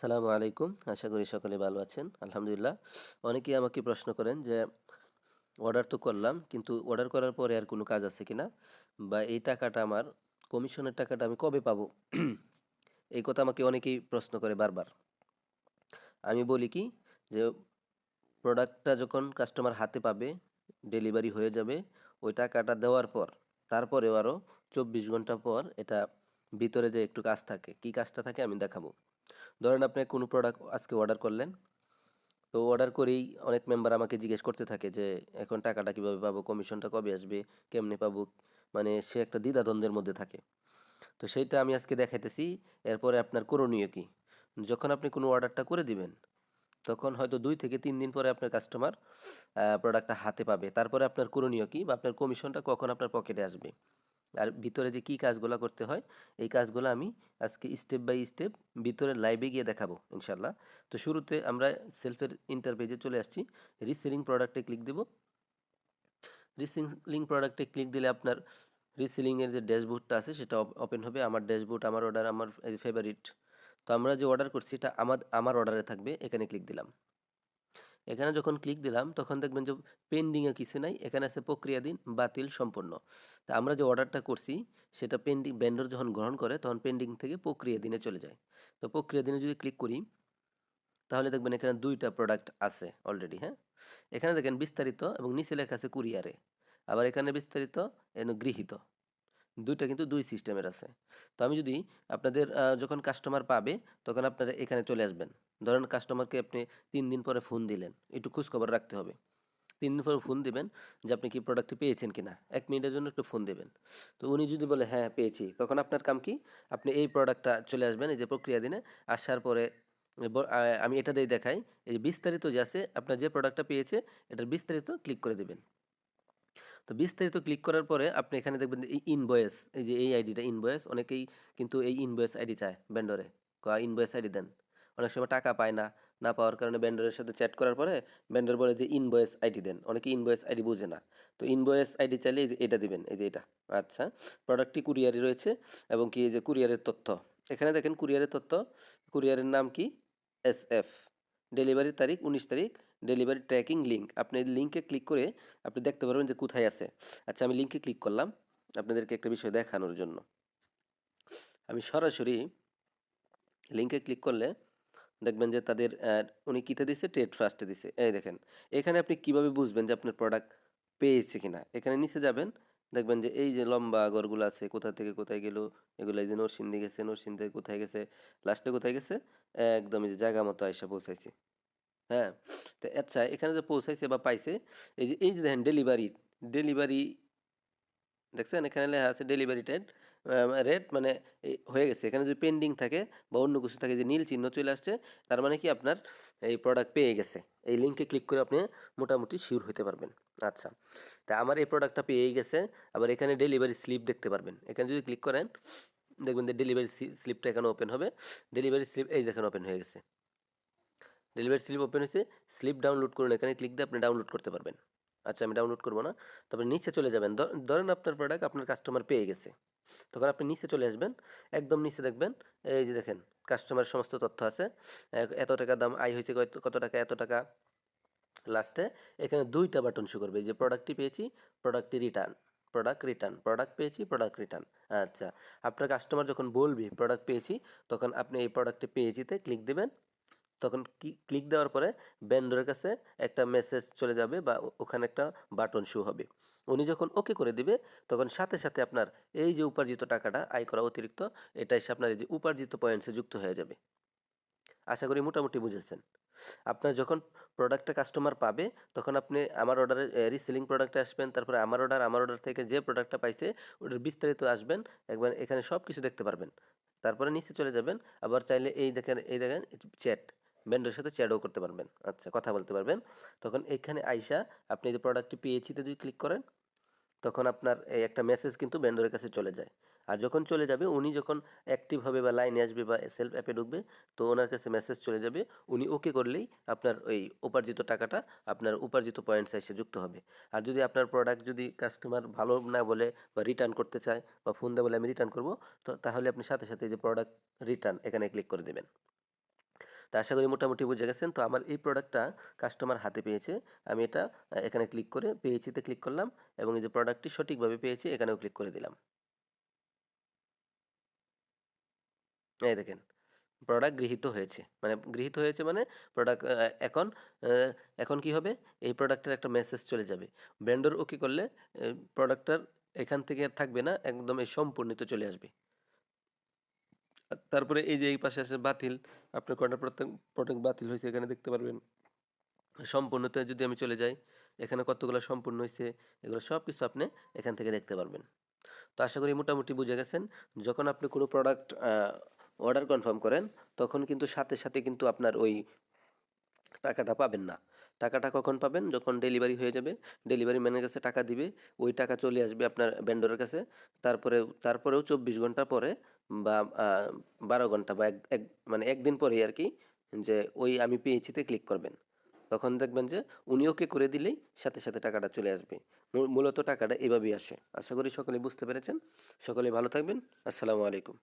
আসসালামু আলাইকুম। আশা করি সকলে ভালো আছেন। আলহামদুলিল্লাহ। অনেকেই আমাকে প্রশ্ন করেন যে অর্ডার তো করলাম কিন্তু অর্ডার করার পরে আর কোনো কাজ আছে কিনা? বা এই টাকাটা আমার কমিশনের টাকাটা আমি কবে পাবো? এই কথা আমাকে অনেকেই প্রশ্ন করে বারবার। আমি বলি কি যে প্রোডাক্টটা যখন কাস্টমার হাতে পাবে, ডেলিভারি হয়ে যাবে, ওই টাকাটা দেওয়ার পর তারপরেও আরও ২৪ ঘন্টা পর এটা ভিতরে যে একটু কাজ থাকে, কী কাজটা থাকে আমি দেখাবো। ধরেন আপনি কোনো প্রোডাক্ট আজকে অর্ডার করলেন, তো অর্ডার করেই অনেক মেম্বার আমাকে জিজ্ঞেস করতে থাকে যে এখন টাকাটা কিভাবে পাবো, কমিশনটা কবে আসবে, কেমনে পাবো, মানে সে একটা দ্বিধাদ্বন্দ্বের মধ্যে থাকে। তো সেইটা আমি আজকে দেখাইতেছি। এরপরে আপনার করণীয় কি? যখন আপনি কোনো অর্ডারটা করে দিবেন, তখন হয়তো ২ থেকে ৩ দিন পরে আপনার কাস্টমার প্রোডাক্টটা হাতে পাবে। তারপরে আপনার করণীয় কি, বা আপনার কমিশনটা কখন আপনার পকেটে আসবে, আর ভিতরে যে কী কাজগুলো করতে হয়, এই কাজগুলো আমি আজকে স্টেপ বাই স্টেপ ভিতরে লাইভে গিয়ে দেখাবো ইনশাল্লাহ। তো শুরুতে আমরা সেলফের ইন্টারপেজে চলে আসছি। রিসেলিং প্রোডাক্টে ক্লিক দেব। রিসেলিং প্রোডাক্টে ক্লিক দিলে আপনার রিসেলিংয়ের যে ড্যাশবোর্ডটা আছে সেটা ওপেন হবে। আমার ড্যাশবোর্ড, আমার অর্ডার, আমার ফেভারিট। তো আমরা যে অর্ডার করছি এটা আমার অর্ডারে থাকবে। এখানে ক্লিক দিলাম। এখানে যখন ক্লিক দিলাম তখন দেখবেন যে পেন্ডিংয়ে কিছু নাই, এখানে আছে প্রক্রিয়াধীন, বাতিল, সম্পূর্ণ। তা আমরা যে অর্ডারটা করছি সেটা পেন্ডিং, ভেন্ডর যখন গ্রহণ করে তখন পেন্ডিং থেকে প্রক্রিয়াধীনে চলে যায়। তো প্রক্রিয়াধীনে যদি ক্লিক করি তাহলে দেখবেন এখানে 2টা প্রোডাক্ট আছে অলরেডি। হ্যাঁ, এখানে দেখেন বিস্তারিত এবং নিচে লেখা আছে কুরিয়ারে, আবার এখানে বিস্তারিত গৃহীত। দুইটা কিন্তু দুই সিস্টেমের আছে। তো আমি যদি আপনাদের যখন কাস্টমার পাবে তখন আপনারা এখানে চলে আসবেন। ধরেন কাস্টমারকে আপনি 3 দিন পরে ফোন দিলেন, একটু খোঁজখবর রাখতে হবে। 3 দিন পরে ফোন দিবেন যে আপনি কি প্রোডাক্টটি পেয়েছেন কিনা, 1 মিনিটের জন্য একটু ফোন দেবেন। তো উনি যদি বলে হ্যাঁ পেয়েছি, তখন আপনার কাম কি, আপনি এই প্রোডাক্টটা চলে আসবেন এই যে প্রক্রিয়া দিনে। আসার পরে আমি এটা দিয়ে দেখাই, এই বিস্তারিত যে আছে, আপনার যে প্রোডাক্টটা পেয়েছে এটার বিস্তারিত ক্লিক করে দেবেন। তো বিস্তারিত ক্লিক করার পরে আপনি এখানে দেখবেন যে এই ইনভয়েস, এই যে এই আইডিটা ইনভয়েস, অনেকেই কিন্তু এই ইনভয়েস আইডি চায় ভেন্ডরে, ইনভয়েস আইডি দেন। অনেক সময় টাকা পায় না, না পাওয়ার কারণে ভেন্ডরের সাথে চ্যাট করার পরে ভেন্ডর বলে যে ইনভয়েস আইডি দেন। অনেকে ইনভয়েস আইডি বুঝে না। তো ইনভয়েস আইডি চাইলে এই যে এটা দিবেন, এই যে এটা। আচ্ছা, প্রোডাক্টটি কুরিয়ারে রয়েছে এবং কি এই যে কুরিয়ারের তথ্য, এখানে দেখেন কুরিয়ারের তথ্য, কুরিয়ারের নাম কি, SF, ডেলিভারির তারিখ 19 তারিখ, ডেলিভারি ট্র্যাকিং লিঙ্ক। আপনি এই লিঙ্কে ক্লিক করে আপনি দেখতে পারবেন যে কোথায় আছে। আচ্ছা, আমি লিঙ্কে ক্লিক করলাম আপনাদেরকে একটা বিষয় দেখানোর জন্য। আমি সরাসরি লিঙ্কে ক্লিক করলে দেখবেন যে তাদের উনি কিতে দিছে, ট্রেড ফার্স্টে দিছে। এই দেখেন, এখানে আপনি কিভাবে বুঝবেন যে আপনার প্রোডাক্ট পেয়েছে কিনা, এখানে নিচে যাবেন, দেখবেন যে এই যে লম্বা ঘরগুলো আছে, কোথা থেকে কোথায় গেল, এগুলো এই যে নরসিংদী গেছে, নরসিংদী থেকে কোথায় গেছে, লাস্টে কোথায় গেছে, একদম এই যে জায়গা মতো আইসা পৌঁছাইছে। হ্যাঁ, তো আচ্ছা, এখানে যে পৌঁছাইছে বা পাইছে, এই যে দেখেন ডেলিভারি, ডেলিভারি দেখছেন এখানে লেখা আছে ডেলিভারি রেট, রেট মানে হয়ে গেছে। এখানে যদি পেন্ডিং থাকে বা অন্য কিছু থাকে, যে নীল চিহ্ন চলে আসছে, তার মানে কি আপনার এই প্রোডাক্ট পেয়ে গেছে। এই লিঙ্কে ক্লিক করে আপনি মোটামুটি শিওর হতে পারবেন। আচ্ছা, তা আমার এই প্রোডাক্টটা পেয়েই গেছে। আবার এখানে ডেলিভারি স্লিপ দেখতে পারবেন। এখানে যদি ক্লিক করেন দেখবেন যে ডেলিভারি স্লিপটা এখানে ওপেন হবে। ডেলিভারি স্লিপ এই যেখানে ওপেন হয়ে গেছে, ডেলিভারি স্লিপ ওপেন হয়েছে। স্লিপ ডাউনলোড করুন, এখানে ক্লিক দিয়ে আপনি ডাউনলোড করতে পারবেন। আচ্ছা, আমি ডাউনলোড করবো না, তবে নিচে চলে যাবেন। ধরেন আপনার প্রোডাক্ট আপনার কাস্টমার পেয়ে গেছে, তখন আপনি নিচে চলে আসবেন। একদম নিচে দেখবেন এই যে দেখেন কাস্টমার সমস্ত তথ্য আছে। এত টাকা দাম, আয় হয়েছে কত কত টাকা, এত টাকা। লাস্টে এখানে 2টা বাটন শো করবে, যে প্রোডাক্টটি পেয়েছি, প্রোডাক্টটি রিটার্ন, প্রোডাক্ট রিটার্ন, প্রোডাক্ট পেয়েছি, প্রোডাক্ট রিটার্ন। আচ্ছা, আপনার কাস্টমার যখন বলবে প্রোডাক্ট পেয়েছি, তখন আপনি এই প্রোডাক্টটি পেয়েছিতে ক্লিক দেবেন। তখন ক্লিক দেওয়ার পরে ভেন্ডরের কাছে একটা মেসেজ চলে যাবে বা ওখানে একটা বাটন শো হবে। উনি যখন ওকে করে দিবে তখন সাথে সাথে আপনার এই যে উপার্জিত টাকাটা, আয় করা অতিরিক্ত, এটা এসে আপনার এই যে উপার্জিত পয়েন্টসে যুক্ত হয়ে যাবে। আশা করি মোটামুটি বুঝেছেন। আপনার যখন প্রোডাক্টটা কাস্টমার পাবে তখন আপনি আমার অর্ডারে রিসেলিং প্রোডাক্টে আসবেন, তারপরে আমার অর্ডার থেকে যে প্রোডাক্টটা পাইছে ওটার বিস্তারিত আসবেন, একবার এখানে সব কিছু দেখতে পারবেন। তারপরে নিচে চলে যাবেন, আবার চাইলে এই দেখেন চ্যাট, ভেন্ডরের সাথে চ্যাটও করতে পারবেন। আচ্ছা, কথা বলতে পারবেন। তখন এখানে আইসা আপনি যে প্রোডাক্টটি পেয়েছিতে যদি ক্লিক করেন, তখন আপনার এই একটা মেসেজ কিন্তু ভেন্ডরের কাছে চলে যায়। আর যখন চলে যাবে, উনি যখন অ্যাক্টিভ হবে বা লাইনে আসবে বা সেলফ অ্যাপে ঢুকবে, তো ওনার কাছে মেসেজ চলে যাবে। উনি ওকে করলেই আপনার ওই উপার্জিত টাকাটা আপনার উপার্জিত পয়েন্টস এসে যুক্ত হবে। আর যদি আপনার প্রোডাক্ট যদি কাস্টমার ভালো না বলে বা রিটার্ন করতে চায় বা ফোন দেয় বলে আমি রিটার্ন করব, তো তাহলে আপনি সাথে সাথে এই যে প্রোডাক্ট রিটার্ন এখানে ক্লিক করে দেবেন। তো আশা করি মোটামুটি বুঝে গেছেন। তো আমার এই প্রোডাক্টটা কাস্টমার হাতে পেয়েছে। আমি এটা এখানে ক্লিক করে পেয়েছিতে ক্লিক করলাম এবং এই যে প্রোডাক্টটি সঠিকভাবে পেয়েছি এখানেও ক্লিক করে দিলাম। এই দেখেন প্রোডাক্ট গৃহীত হয়েছে। মানে গৃহীত হয়েছে মানে প্রোডাক্ট এখন আ এখন কি হবে? এই প্রোডাক্টের একটা মেসেজ চলে যাবে। ভেন্ডর ওকে করলে প্রোডাক্টটার এখান থেকে আর থাকবে না। একদম এই সম্পূর্ণিত চলে আসবে। তারপরে এই যে এই পাশে আছে বাতিল। আপনার কয়টা প্রোডাক্ট বাতিল হইছে এখানে দেখতে পারবেন। সম্পূর্ণতে যদি আমি চলে যাই, এখানে কতগুলো সম্পূর্ণ হইছে, এগুলো সবকিছু আপনি এখান থেকে দেখতে পারবেন। তো আশা করি মোটামুটি বুঝে গেছেন। যখন আপনি কোনো প্রোডাক্ট অর্ডার কনফার্ম করেন, তখন কিন্তু সাথে, সাথে কিন্তু আপনার ওই টাকাটা পাবেন না। টাকাটা কখন পাবেন? যখন ডেলিভারি হয়ে যাবে। ডেলিভারি ম্যানের কাছে টাকা দিবে। ওই টাকা চলে আসবে আপনার ভেন্ডরের কাছে। তারপরেও ২৪ ঘন্টা পরে বা ১২ ঘন্টা বা এক এক মানে ১ দিন পরেই আরকি যে ওই আমি পেয়েছি তে ক্লিক করবেন। তখন দেখবেন যে উনি ওকে করে দিলেই সাথে, সাথে টাকাটা চলে আসবে। মূলত টাকাটা এভাবেই আসে। আশা করি সকলেই বুঝতে পেরেছেন। সকলেই ভালো থাকবেন। আসসালামু আলাইকুম।